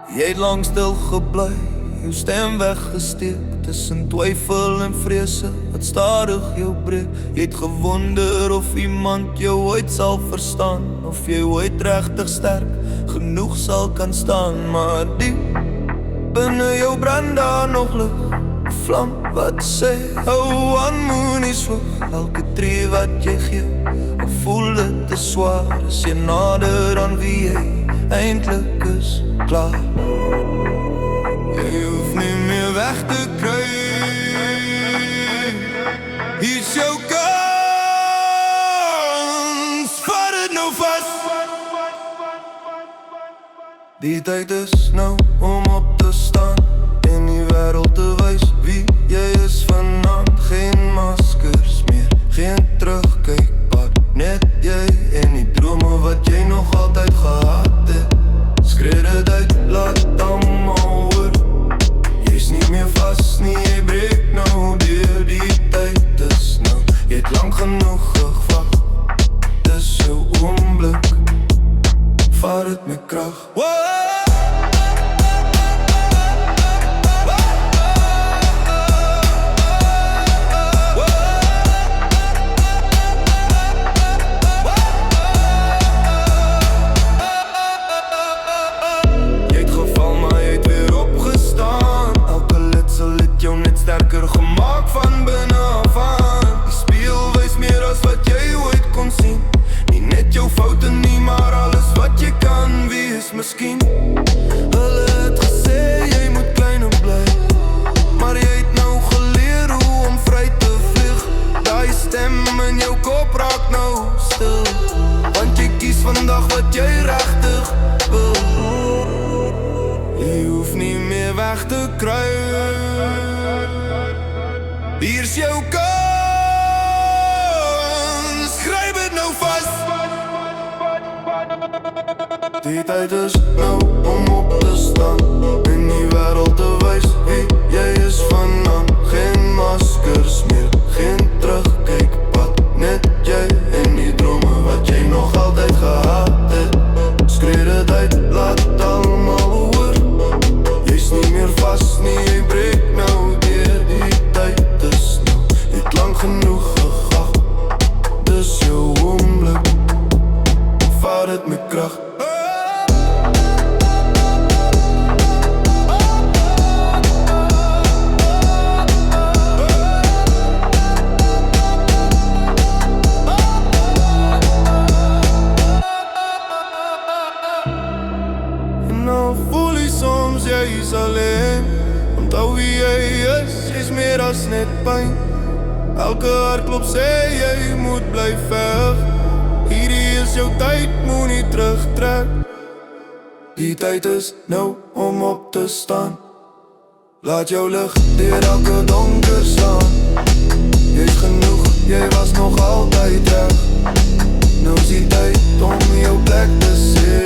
Jy het lang stil gebly, jou stem weggesteek tussen twyfel en vrese wat stadig jou breek. Jy het gewonder of iemand jou ooit sal verstaan, of jy ooit regtig sterk genoeg sal kan staan. Maar diep binne jou brand daar nog lig, 'n vlam wat sê hou aan, moenie swoeg. Elke tree wat jy gee, al voel dit te swaar, as jy nader aan wie jy eintlik is klaar. Jy hoef nie meer weg te kry, hier is jou kans, vat dit nou vas. Die tyd is nou om op te staan en die wêreld te wys wie jy is vanaand. Geen maskers meer, geen terugkykpad, net jy en die drome wat jy nog altyd gehad het. Skree dit uit, laat almal hoor, jy's nie meer vas nie, jy breek nou deur. Die tyd is nou, jy het lang genoeg gewag, dis jou oomblik, vaar dit met krag. Sterker gemaak van binne af aan. Die spieël wys meer as wat jy ooit kon sien. Nie net jou foute nie, maar alles wat jy kan wees. Miskien hulle het gesê jy moet kleiner bly, maar jy het nou geleer hoe om vry te vlieg. Daai stem in jou kop raak nou stil, want jy kies vandag wat jy regtig wil. Jy hoef nie meer weg te kry, hier's jou kans, gryp dit nou vas. Die tyd is nou om op te staan en die wêreld te wys wie jy is vanaand. Geen maskers meer, geen terugkykpad, net jy en die drome wat jy nog altyd gehad het. Skree dit uit, laat almal hoor, jy's nie meer vas nie, jy breek nou deur. Die tyd is nou, jy het lang genoeg gegag, dis jou oomblik, vaar dit met krag. Nou voel jy soms jy is alleen, onthou wie jy is, jy's meer as net pyn. Elke hartklop sê jy moet bly veg, hierdie is jou tyd, moenie terugtrek. Die tyd is nou om op te staan, laat jou lig deur elke donker staan. Jy's genoeg, jy was nog altyd reg, nou is die tyd om jou plek te sê.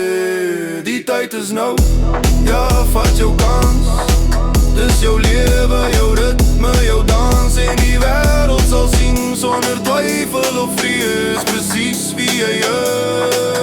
Die tyd is nou, ja, vat jou kans, dis jou lewe, jou ritme, jou dans. En die wêreld sal sien sonder twyfel of vrees, presies wie jy is.